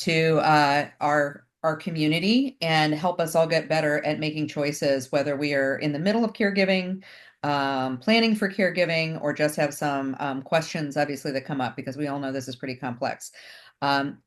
to our community and help us all get better at making choices, whether we are in the middle of caregiving, planning for caregiving, or just have some questions, obviously, that come up because we all know this is pretty complex.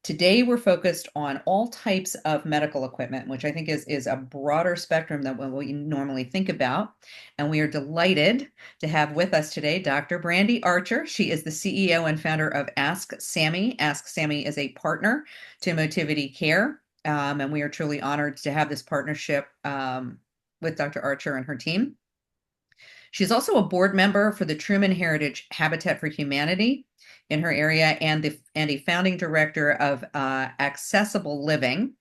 Today, we're focused on all types of medical equipment, which I think is a broader spectrum than what we normally think about. And we are delighted to have with us today Dr. Brandy Archer. She is the CEO and founder of Ask Sammy. Ask Sammy is a partner to Motivity Care, and we are truly honored to have this partnership with Dr. Archer and her team. She's also a board member for the Truman Heritage Habitat for Humanity in her area and a founding director of Accessible Living.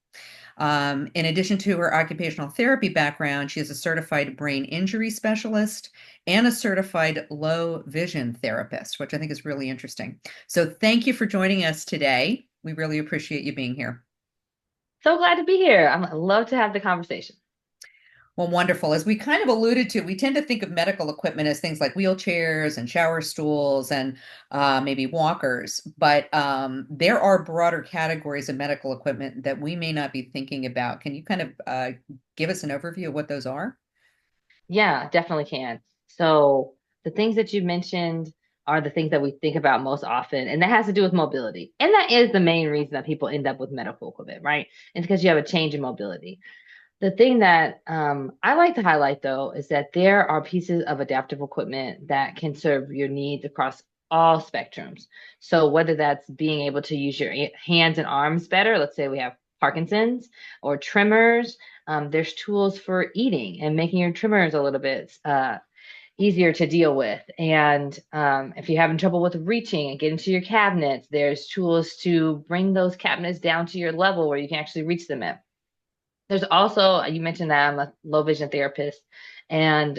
In addition to her occupational therapy background, she is a certified brain injury specialist and a certified low vision therapist, which I think is really interesting. So thank you for joining us today. We really appreciate you being here. So glad to be here. I love to have the conversation. Well, wonderful. As we kind of alluded to, we tend to think of medical equipment as things like wheelchairs and shower stools and maybe walkers, but there are broader categories of medical equipment that we may not be thinking about. Can you kind of give us an overview of what those are? Yeah, definitely can. So the things that you mentioned are the things that we think about most often, and that has to do with mobility. And that is the main reason that people end up with medical equipment, right? It's because you have a change in mobility. The thing that I like to highlight, though, is that there are pieces of adaptive equipment that can serve your needs across all spectrums. So whether that's being able to use your hands and arms better, let's say we have Parkinson's or tremors, there's tools for eating and making your tremors a little bit easier to deal with. And if you're having trouble with reaching and getting to your cabinets, there's tools to bring those cabinets down to your level where you can actually reach them at. There's also, you mentioned that I'm a low vision therapist, and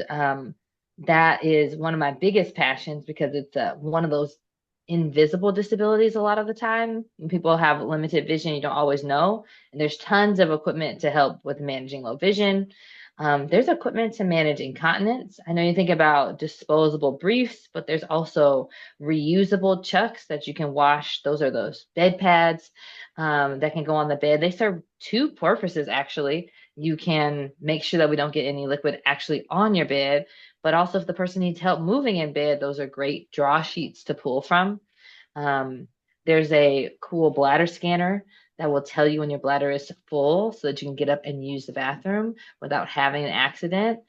that is one of my biggest passions because it's one of those invisible disabilities a lot of the time. When people have limited vision, you don't always know. And there's tons of equipment to help with managing low vision. There's equipment to manage incontinence. I know you think about disposable briefs, but there's also reusable chucks that you can wash. Those are those bed pads that can go on the bed. They serve two purposes, actually. You can make sure that we don't get any liquid actually on your bed, but also if the person needs help moving in bed, those are great draw sheets to pull from. Um, there's a cool bladder scanner that will tell you when your bladder is full so that you can get up and use the bathroom without having an accident.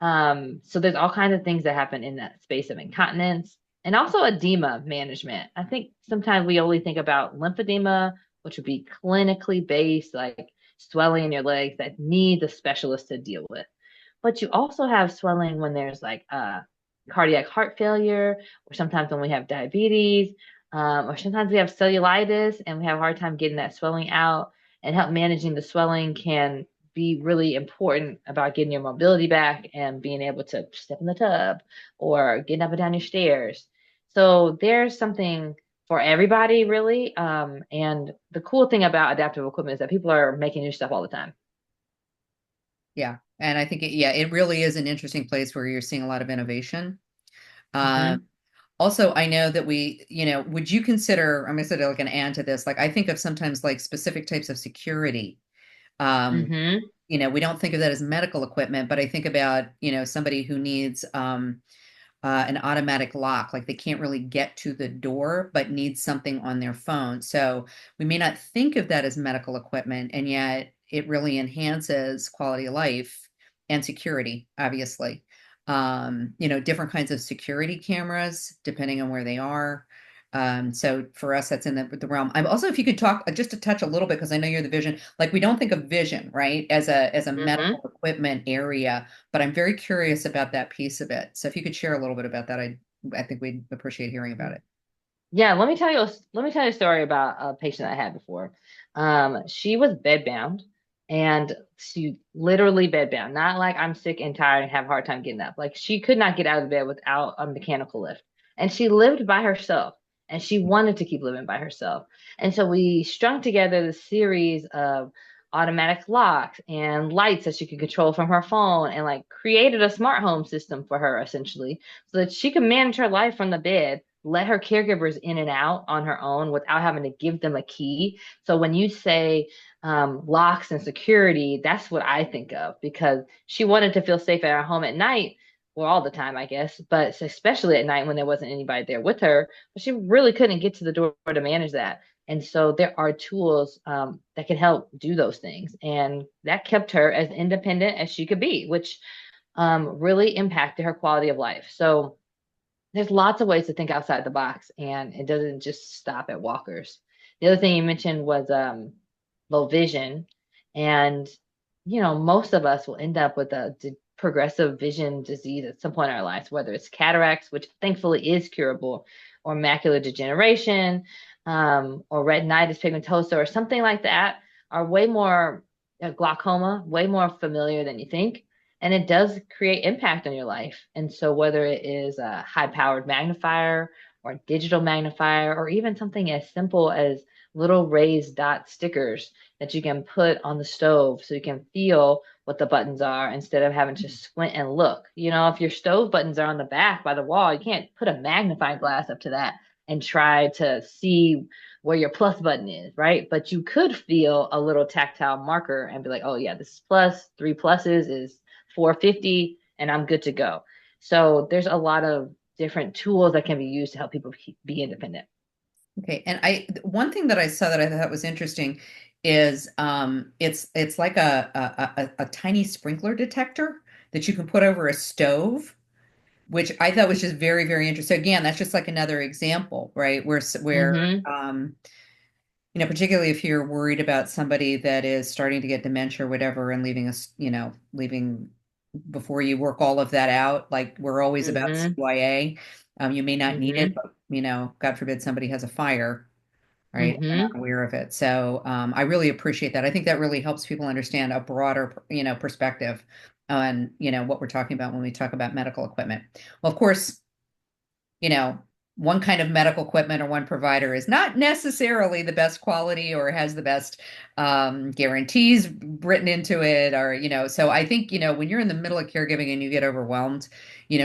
So there's all kinds of things that happen in that space of incontinence and also edema management. I think sometimes we only think about lymphedema, which would be clinically based, like swelling in your legs that need the specialist to deal with. But you also have swelling when there's like cardiac heart failure, or sometimes when we have diabetes, or sometimes we have cellulitis and we have a hard time getting that swelling out. And help managing the swelling can be really important about getting your mobility back and being able to step in the tub or getting up and down your stairs. So there's something for everybody, really. And the cool thing about adaptive equipment is that people are making new stuff all the time. Yeah. And I think it really is an interesting place where you're seeing a lot of innovation. Um, Hmm. Also, I know that would you consider, I'm going to say like an add to this, like I think of sometimes like specific types of security. Um, Hmm. we don't think of that as medical equipment, but I think about, somebody who needs an automatic lock, like they can't really get to the door, but needs something on their phone. So we may not think of that as medical equipment, and yet it really enhances quality of life and security, obviously. Different kinds of security cameras, depending on where they are. So for us, that's in the realm. I'm also, if you could talk just to touch a little bit, because I know you're the vision, like we don't think of vision, right, as a medical Hmm. equipment area, but I'm very curious about that piece of it. So if you could share a little bit about that, I think we'd appreciate hearing about it. Yeah, let me tell you a story about a patient I had before. She was bedbound and she literally bedbound, not like I'm sick and tired and have a hard time getting up. Like she could not get out of the bed without a mechanical lift. And she lived by herself and she wanted to keep living by herself. And so we strung together the series of automatic locks and lights that she could control from her phone and like created a smart home system for her essentially so that she could manage her life from the bed let her caregivers in and out on her own without having to give them a key. So when you say locks and security, that's what I think of because she wanted to feel safe at her home at night, or all the time, I guess, but especially at night when there wasn't anybody there with her. But she really couldn't get to the door to manage that. And so there are tools that can help do those things. And that kept her as independent as she could be, which really impacted her quality of life. So there's lots of ways to think outside the box, and it doesn't just stop at walkers. The other thing you mentioned was low vision, and most of us will end up with a progressive vision disease at some point in our lives, whether it's cataracts, which thankfully is curable, or macular degeneration, or retinitis pigmentosa, or something like that, are way more glaucoma, way more familiar than you think, and it does create impact on your life. And so whether it is a high-powered magnifier or a digital magnifier, or even something as simple as little raised dot stickers that you can put on the stove so you can feel what the buttons are instead of having to squint and look. If your stove buttons are on the back by the wall, you can't put a magnifying glass up to that and try to see where your plus button is, right? But you could feel a little tactile marker and be like, oh yeah, this is plus, three pluses is 450, and I'm good to go. So there's a lot of different tools that can be used to help people be independent. Okay. And one thing that I saw that I thought was interesting is it's like a tiny sprinkler detector that you can put over a stove, which I thought was just very, very interesting. Again, that's just like another example, right? Where Mm-hmm. particularly if you're worried about somebody that is starting to get dementia or whatever and leaving us, leaving before you work all of that out, like we're always about Mm-hmm. CYA. You may not need it, Mm-hmm. but God forbid somebody has a fire, right? And they're not Mm-hmm. aware of it. So I really appreciate that. I think that really helps people understand a broader, perspective on, what we're talking about when we talk about medical equipment. Well, of course, you know, one kind of medical equipment or one provider is not necessarily the best quality or has the best guarantees written into it, or, so I think, when you're in the middle of caregiving and you get overwhelmed,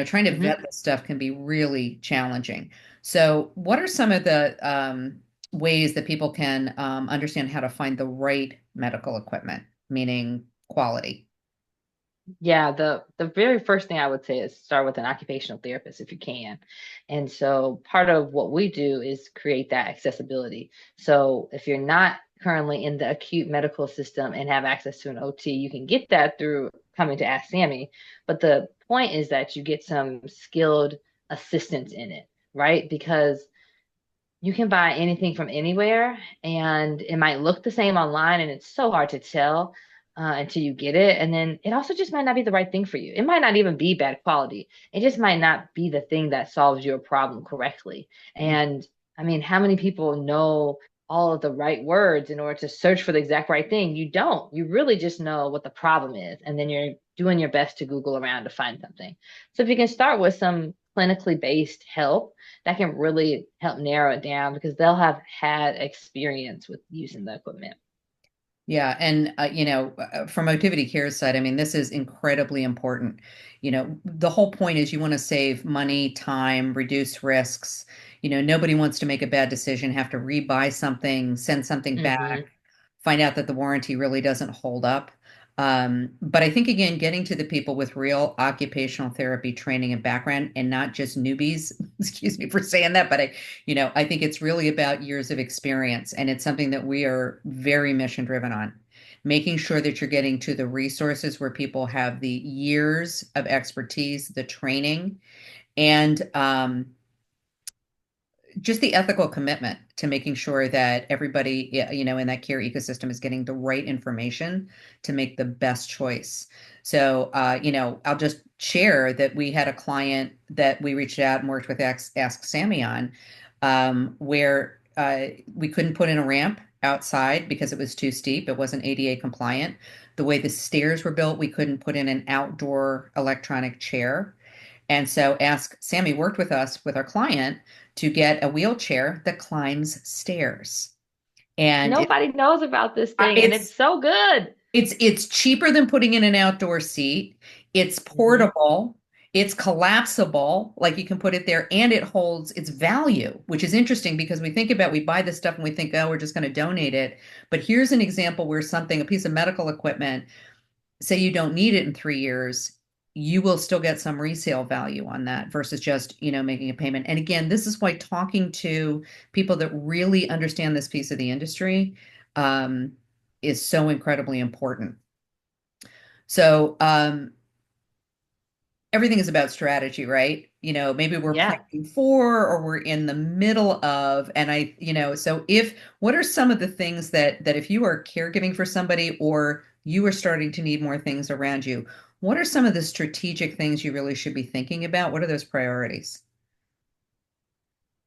trying to vet Mm-hmm. this stuff can be really challenging. So, what are some of the ways that people can understand how to find the right medical equipment, meaning quality? Yeah, the very first thing I would say is start with an occupational therapist if you can. And so part of what we do is create that accessibility. So if you're not currently in the acute medical system and have access to an OT, you can get that through coming to Ask Sammy. But the point is that you get some skilled assistance in it, right? Because you can buy anything from anywhere and it might look the same online and it's so hard to tell until you get it. And then it also just might not be the right thing for you. It might not even be bad quality. It just might not be the thing that solves your problem correctly. And I mean, how many people know all of the right words in order to search for the exact right thing? You don't. You really just know what the problem is. And then you're doing your best to Google around to find something. So if you can start with some clinically based help, that can really help narrow it down because they'll have had experience with using the equipment. Yeah, and from Motivity Care's side, I mean, this is incredibly important. The whole point is you want to save money, time, reduce risks. Nobody wants to make a bad decision, have to rebuy something, send something Hmm. back, find out that the warranty really doesn't hold up. But I think again, getting to the people with real occupational therapy training and background and not just newbies, excuse me for saying that, but I think it's really about years of experience, and it's something that we are very mission driven on. Making sure that you're getting to the resources where people have the years of expertise, the training, and just the ethical commitment to making sure that everybody, in that care ecosystem is getting the right information to make the best choice. So, I'll just share that we had a client that we reached out and worked with Ask Sammy on, where we couldn't put in a ramp outside because it was too steep. It wasn't ADA compliant. The way the stairs were built, we couldn't put in an outdoor electronic chair. And so Ask Sammy worked with us with our client to get a wheelchair that climbs stairs. And Nobody knows about this thing, and it's it's so good. it's cheaper than putting in an outdoor seat. It's Hmm. portable. it's collapsible, like you can put it there, and it holds its value, which is interesting because we buy this stuff and we think, oh, we're just going to donate it. But here's an example where a piece of medical equipment, say you don't need it in 3 years, you will still get some resale value on that versus just, making a payment. And again, this is why talking to people that really understand this piece of the industry um, is so incredibly important. So, everything is about strategy, right? Maybe we're Yeah. planning for or we're in the middle of, and what are some of the things that if you are caregiving for somebody or you are starting to need more things around you, what are some of the strategic things you really should be thinking about? What are those priorities?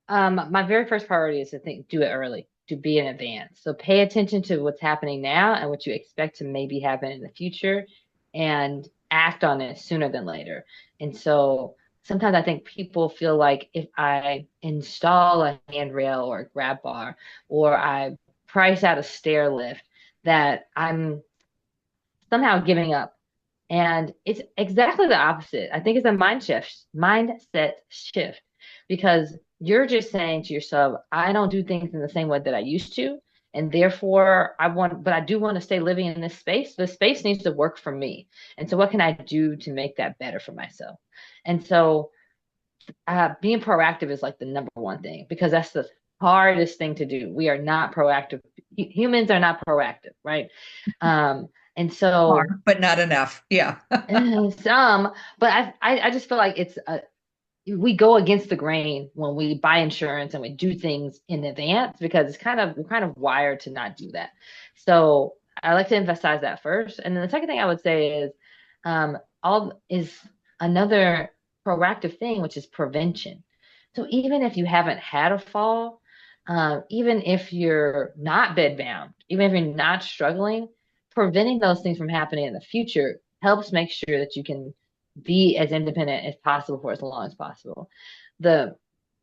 My very first priority is to do it early, to be in advance. So pay attention to what's happening now and what you expect to maybe happen in the future and act on it sooner than later. And so sometimes I think people feel like if I install a handrail or a grab bar or I price out a stair lift, that I'm somehow giving up. And it's exactly the opposite. I think it's a mindset shift because you're just saying to yourself, I don't do things in the same way that I used to. And therefore, but I do want to stay living in this space. The space needs to work for me. And so, what can I do to make that better for myself? And so, being proactive is like the number one thing because that's the hardest thing to do. We are not proactive. Humans are not proactive, right? And so, But not enough. Yeah. some, but I just feel like we go against the grain when we buy insurance and we do things in advance because we're kind of wired to not do that. So I like to emphasize that first. And then the second thing I would say is all is another proactive thing, which is prevention. So even if you haven't had a fall, even if you're not bedbound, even if you're not struggling, preventing those things from happening in the future helps make sure that you can be as independent as possible for as long as possible. The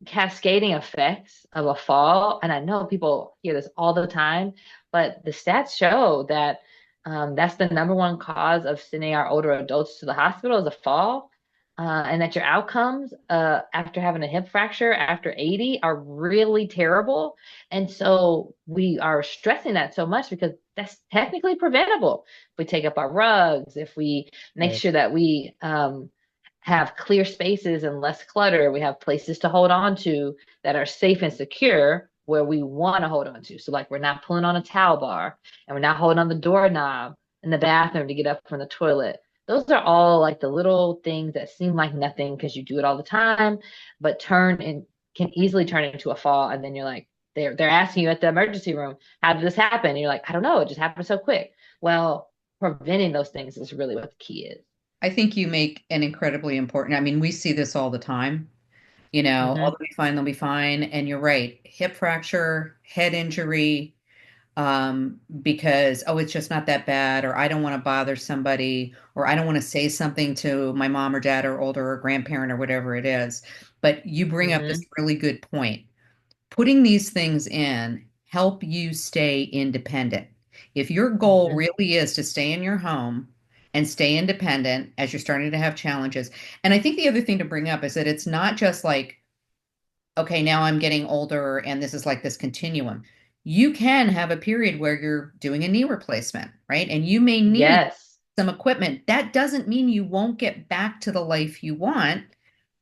cascading effects of a fall, and I know people hear this all the time, but the stats show that that's the number one cause of sending our older adults to the hospital is a fall. And that your outcomes after having a hip fracture after 80 are really terrible. And so we are stressing that so much because that's technically preventable. If we take up our rugs, if we make Right. sure that we have clear spaces and less clutter, we have places to hold on to that are safe and secure where we want to hold on to. So, like, we're not pulling on a towel bar and we're not holding on the doorknob in the bathroom to get up from the toilet. Those are all like the little things that seem like nothing because you do it all the time, but can easily turn into a fall. And then you're like, they're asking you at the emergency room, how did this happen? And you're like, I don't know, it just happened so quick. Well, preventing those things is really what the key is. I think you make an incredibly important, I mean, we see this all the time. Oh, Hmm. they'll be fine, they'll be fine. And you're right, hip fracture, head injury, because, oh, it's just not that bad, or I don't want to bother somebody, or I don't want to say something to my mom or dad or older or grandparent or whatever it is. But you bring up this Hmm. really good point. Putting these things in help you stay independent. If your goal Hmm. really is to stay in your home and stay independent as you're starting to have challenges. And I think the other thing to bring up is that it's not just like, okay, now I'm getting older and this is like this continuum. You can have a period where you're doing a knee replacement, right? And you may need Yes. some equipment. That doesn't mean you won't get back to the life you want,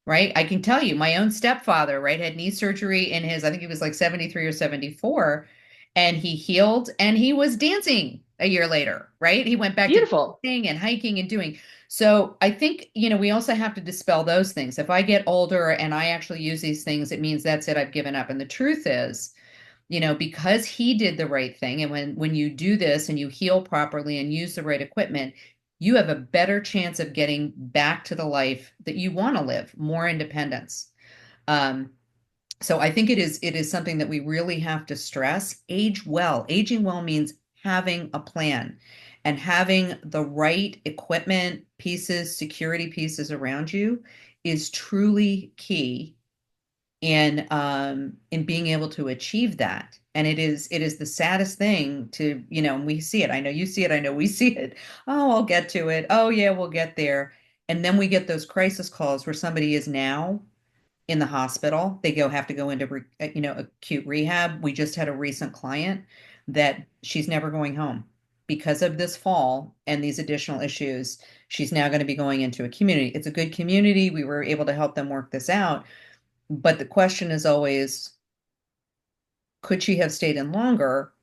right? I can tell you, my own stepfather, right, had knee surgery in his, I think he was like 73 or 74, and he healed and he was dancing a year later, right? He went back to Beautiful. dancing and hiking and doing. So I think, we also have to dispel those things. If I get older and I actually use these things, it means that's it, I've given up. And the truth is, because he did the right thing, and when you do this and you heal properly and use the right equipment, you have a better chance of getting back to the life that you want to live, more independence. Um, so I think it is something that we really have to stress. Age well. Aging well means having a plan and having the right equipment pieces, security pieces around you is truly key in being able to achieve that. And it is the saddest thing to, and we see it. I know you see it, I know we see it. Oh, I'll get to it. Oh yeah, we'll get there. And then we get those crisis calls where somebody is now in the hospital. They have to go into acute rehab. We just had a recent client that she's never going home because of this fall and these additional issues. She's now going to be going into a community. It's a good community. We were able to help them work this out. But the question is always, could she have stayed in longer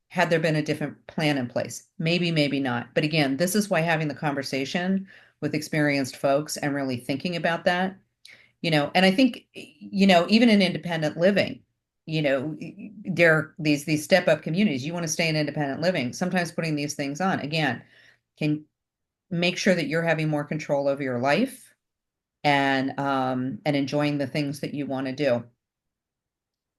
had there been a different plan in place? Maybe, maybe not. But again, this is why having the conversation with experienced folks and really thinking about that, and I think, even in independent living, there are these step up communities. You want to stay in independent living. Sometimes putting these things on again can make sure that you're having more control over your life and enjoying the things that you want to do. I think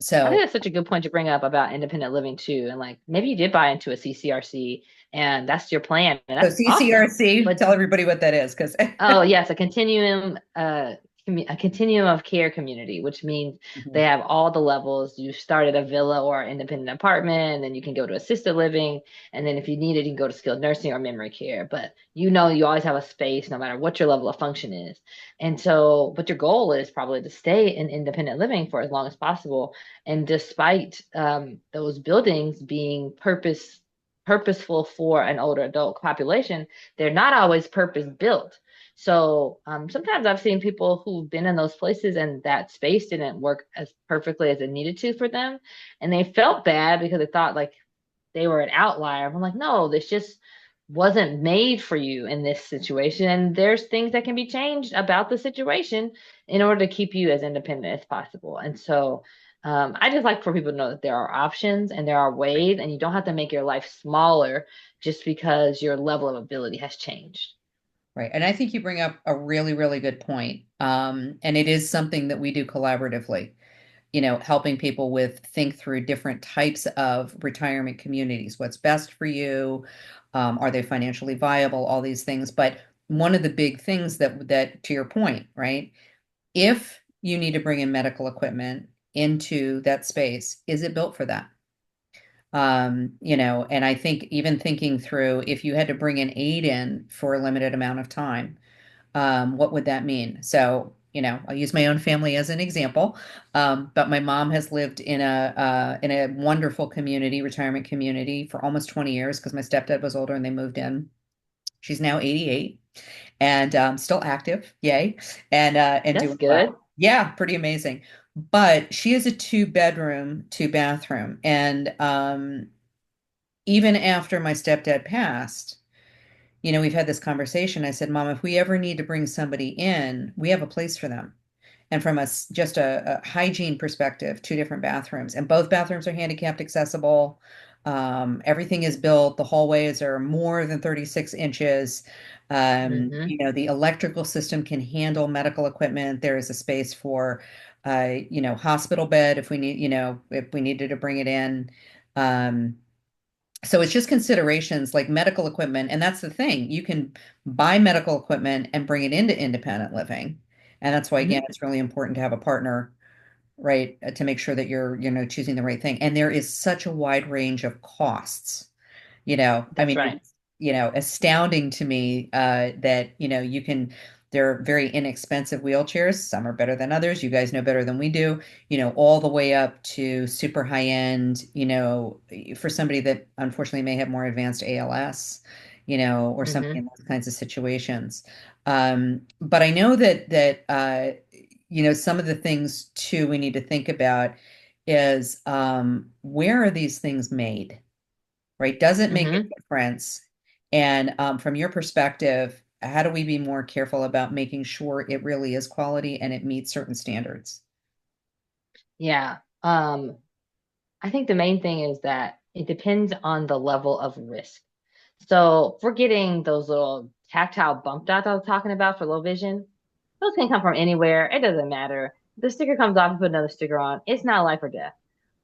So, that's such a good point to bring up about independent living too. And like maybe you did buy into a CCRC and that's your plan, and so that's awesome. CCRC, But tell everybody what that is, because oh, yes, a continuum of care community, which means they have all the levels. You start at a villa or independent apartment, and then you can go to assisted living, and then if you need it, you can go to skilled nursing or memory care. But you always have a space no matter what your level of function is. And so, but your goal is probably to stay in independent living for as long as possible. And despite those buildings being purposeful for an older adult population, they're not always purpose built. So sometimes I've seen people who've been in those places and that space didn't work as perfectly as it needed to for them. And they felt bad because they thought like they were an outlier. I'm like, no, this just wasn't made for you in this situation. And there's things that can be changed about the situation in order to keep you as independent as possible. And so I just like for people to know that there are options and there are ways, and you don't have to make your life smaller just because your level of ability has changed. right. And I think you bring up a really, really good point. And it is something that we do collaboratively, helping people with think through different types of retirement communities. What's best for you? Are they financially viable? All these things. But one of the big things that to your point, right? If you need to bring in medical equipment into that space, is it built for that? And I think even thinking through if you had to bring an aid in for a limited amount of time, what would that mean? So, I'll use my own family as an example. But my mom has lived in a wonderful community, retirement community, for almost 20 years because my stepdad was older and they moved in. She's now 88 and still active, yay, and That's doing well. good. Yeah, pretty amazing. But she is a two-bedroom, two-bathroom, and even after my stepdad passed, we've had this conversation. I said, Mom, if we ever need to bring somebody in, we have a place for them. And from just a hygiene perspective, two different bathrooms, and both bathrooms are handicapped accessible. Everything is built. The hallways are more than 36 inches. Hmm. The electrical system can handle medical equipment. There is a space for, hospital bed if we needed to bring it in. Um, so it's just considerations like medical equipment. And that's the thing. You can buy medical equipment and bring it into independent living. And that's why, again, Hmm. it's really important to have a partner, right, to make sure that you're, choosing the right thing. And there is such a wide range of costs. I That's mean, right. it's, astounding to me that, they're very inexpensive wheelchairs. Some are better than others. You guys know better than we do, all the way up to super high end, for somebody that unfortunately may have more advanced ALS, or something Hmm. in those kinds of situations. But I know that some of the things too we need to think about is where are these things made? Right? Does it make a Hmm. difference? And from your perspective, how do we be more careful about making sure it really is quality and it meets certain standards? Yeah. I think the main thing is that it depends on the level of risk. So if we're getting those little tactile bump dots I was talking about for low vision, those can come from anywhere. It doesn't matter. The sticker comes off, you put another sticker on. It's not life or death.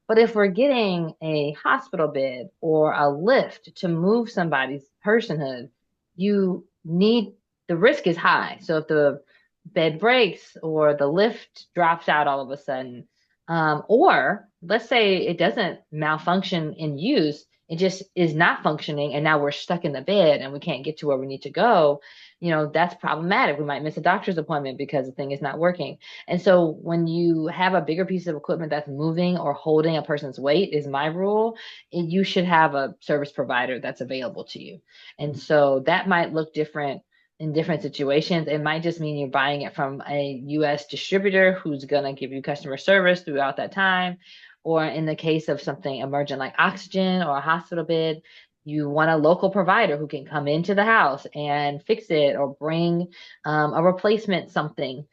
But if we're getting a hospital bed or a lift to move somebody's personhood, you need the risk is high. So if the bed breaks or the lift drops out all of a sudden, or let's say it doesn't malfunction in use, it just is not functioning, and now we're stuck in the bed and we can't get to where we need to go, that's problematic. We might miss a doctor's appointment because the thing is not working. And so when you have a bigger piece of equipment that's moving or holding a person's weight, is my rule, you should have a service provider that's available to you. And so that might look different in different situations. It might just mean you're buying it from a US distributor who's going to give you customer service throughout that time. Or in the case of something emergent like oxygen or a hospital bed, you want a local provider who can come into the house and fix it or bring a replacement something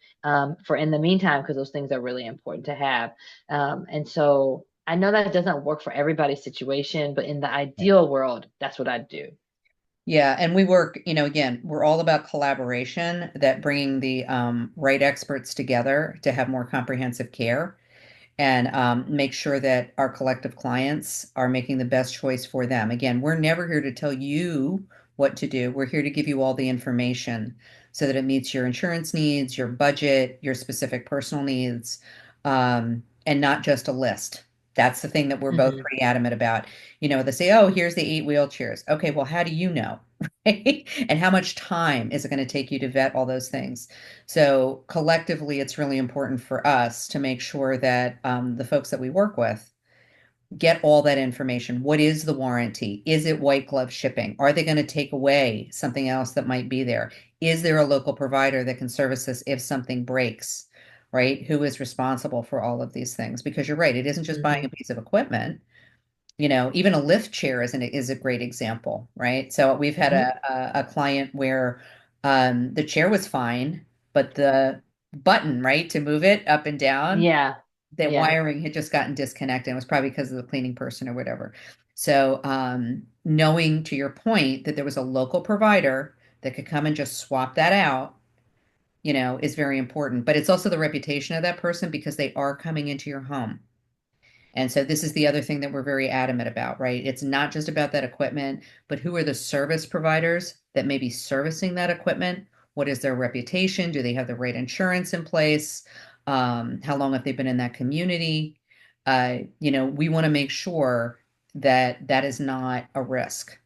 for in the meantime, because those things are really important to have. And so I know that doesn't work for everybody's situation, but in the ideal world, that's what I'd do. Yeah, and we work, again, we're all about collaboration, that bringing the right experts together to have more comprehensive care and make sure that our collective clients are making the best choice for them. Again, we're never here to tell you what to do. We're here to give you all the information so that it meets your insurance needs, your budget, your specific personal needs, and not just a list. That's the thing that we're both Hmm. pretty adamant about. They say, oh, here's the 8 wheelchairs. Okay, well, how do you know? Right? And how much time is it going to take you to vet all those things? So collectively, it's really important for us to make sure that the folks that we work with get all that information. What is the warranty? Is it white glove shipping? Are they going to take away something else that might be there? Is there a local provider that can service this if something breaks? Right? Who is responsible for all of these things? Because you're right, it isn't just buying Hmm. a piece of equipment. Even a lift chair is a great example, right? So we've had Hmm. a client where the chair was fine, but the button, right, to move it up and down, Yeah. that Yeah. wiring had just gotten disconnected. It was probably because of the cleaning person or whatever. So knowing, to your point, that there was a local provider that could come and just swap that out, is very important. But it's also the reputation of that person because they are coming into your home. And so this is the other thing that we're very adamant about, right? It's not just about that equipment, but who are the service providers that may be servicing that equipment? What is their reputation? Do they have the right insurance in place? How long have they been in that community? We want to make sure that that is not a risk.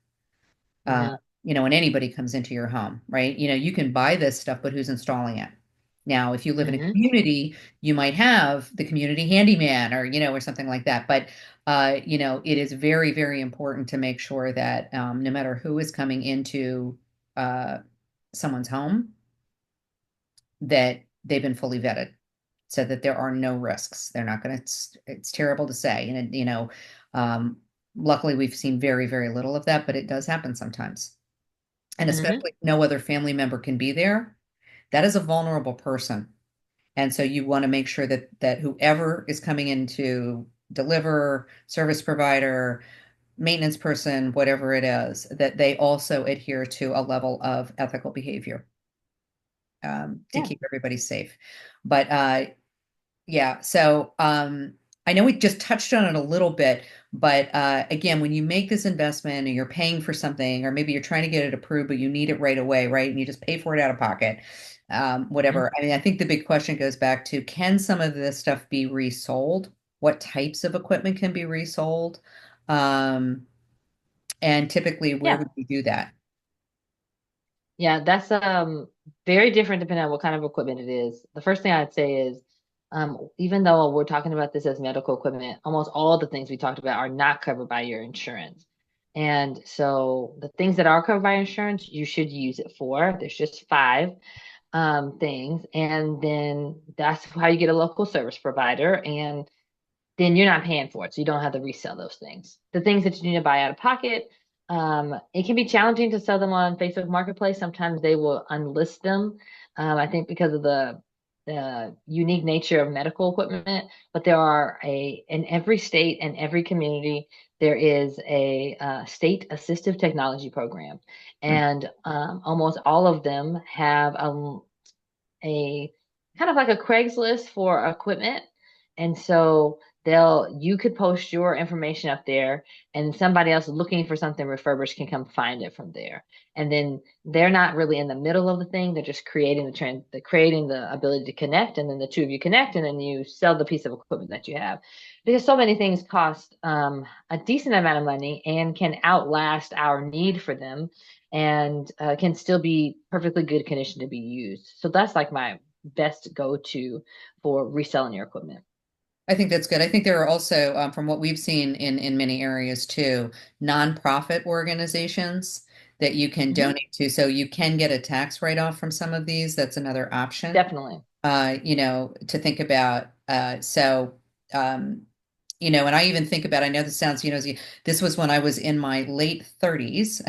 Uh, Yeah. when anybody comes into your home, right? You can buy this stuff, but who's installing it? Now, if you live in a Hmm. community, you might have the community handyman or something like that. But, it is very, very important to make sure that no matter who is coming into uh, someone's home, that they've been fully vetted so that there are no risks. They're not going to, it's terrible to say. And, um, luckily we've seen very, very little of that, but it does happen sometimes. And Hmm. especially if no other family member can be there, that is a vulnerable person. And so you want to make sure that whoever is coming in to deliver, service provider, maintenance person, whatever it is, that they also adhere to a level of ethical behavior to Yeah. keep everybody safe. But yeah, so I know we just touched on it a little bit, but again, when you make this investment and you're paying for something, or maybe you're trying to get it approved, but you need it right away, right? And you just pay for it out of pocket, Hmm. whatever. I mean, I think the big question goes back to, can some of this stuff be resold? What types of equipment can be resold? Um, and typically, where Yeah. would you do that? Yeah, that's very different depending on what kind of equipment it is. The first thing I'd say is even though we're talking about this as medical equipment, almost all the things we talked about are not covered by your insurance. And so the things that are covered by insurance, you should use it for. There's just five things. And then that's how you get a local service provider. And then you're not paying for it. So you don't have to resell those things. The things that you need to buy out of pocket, it can be challenging to sell them on Facebook Marketplace. Sometimes they will unlist them. I think because of the unique nature of medical equipment, but there are in every state and every community, there is a state assistive technology program. Hmm. And almost all of them have a kind of like a Craigslist for equipment. And so you could post your information up there, and somebody else looking for something refurbished can come find it from there. And then they're not really in the middle of the thing. They're just creating creating the ability to connect, and then the two of you connect, and then you sell the piece of equipment that you have. Because so many things cost a decent amount of money and can outlast our need for them, and can still be perfectly good condition to be used. So that's like my best go-to for reselling your equipment. I think that's good. I think there are also, from what we've seen in many areas too, nonprofit organizations that you can Hmm. donate to. So you can get a tax write-off from some of these. That's another option, Definitely. to think about. Um, and I even think about, I know this sounds, this was when I was in my late 30s.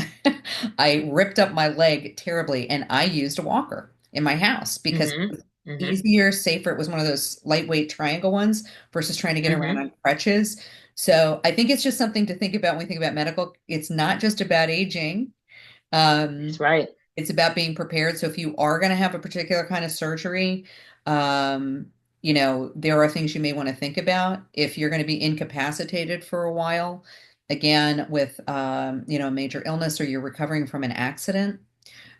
I ripped up my leg terribly and I used a walker in my house because Hmm. Hmm. easier, safer. It was one of those lightweight triangle ones versus trying to get around Hmm. on crutches. So I think it's just something to think about when we think about medical. It's not just about aging. That's Um, right. it's about being prepared. So if you are going to have a particular kind of surgery, um, there are things you may want to think about. If you're going to be incapacitated for a while, again, with, a major illness or you're recovering from an accident,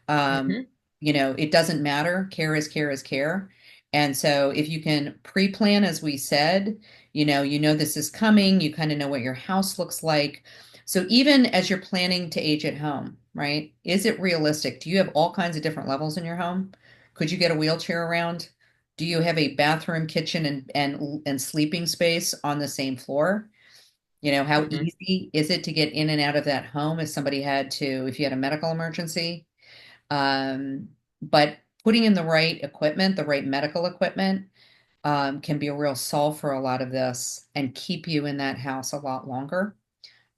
um, Hmm. it doesn't matter. Care is care is care. And so if you can pre-plan, as we said, this is coming, you kind of know what your house looks like. So even as you're planning to age at home, right? Is it realistic? Do you have all kinds of different levels in your home? Could you get a wheelchair around? Do you have a bathroom, kitchen, and sleeping space on the same floor? How Hmm. easy is it to get in and out of that home if you had a medical emergency? Um, but putting in the right equipment, the right medical equipment, can be a real solve for a lot of this and keep you in that house a lot longer.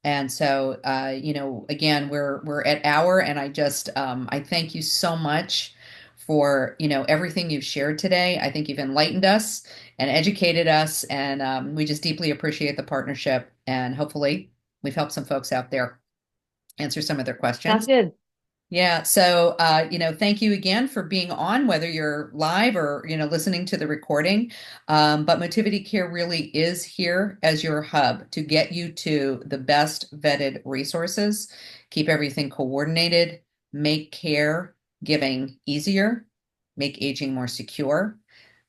And so, again, we're at hour, and I thank you so much for everything you've shared today. I think you've enlightened us and educated us, and we just deeply appreciate the partnership. And hopefully, we've helped some folks out there answer some of their Sounds questions. good. Yeah. So, thank you again for being on, whether you're live or, listening to the recording. But Motivity Care really is here as your hub to get you to the best vetted resources, keep everything coordinated, make care giving easier, make aging more secure.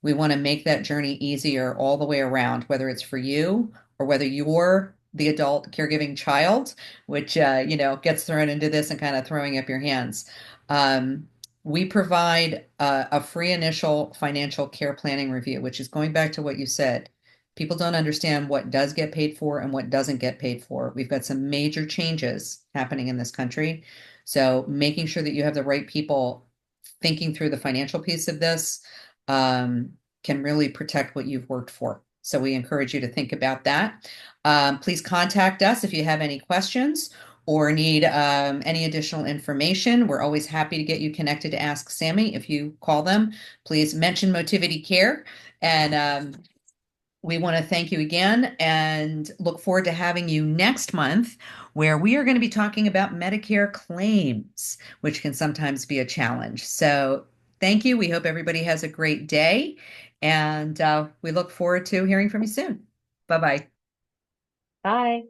We want to make that journey easier all the way around, whether it's for you or whether you're the adult caregiving child, which gets thrown into this and kind of throwing up your hands. Um, we provide a free initial financial care planning review, which is going back to what you said. People don't understand what does get paid for and what doesn't get paid for. We've got some major changes happening in this country. So making sure that you have the right people thinking through the financial piece of this, um, can really protect what you've worked for. So we encourage you to think about that. Please contact us if you have any questions or need any additional information. We're always happy to get you connected to Ask Sammy. If you call them, please mention Motivity Care. And we want to thank you again and look forward to having you next month, where we are going to be talking about Medicare claims, which can sometimes be a challenge. So thank you. We hope everybody has a great day, and we look forward to hearing from you soon. Bye bye. Bye.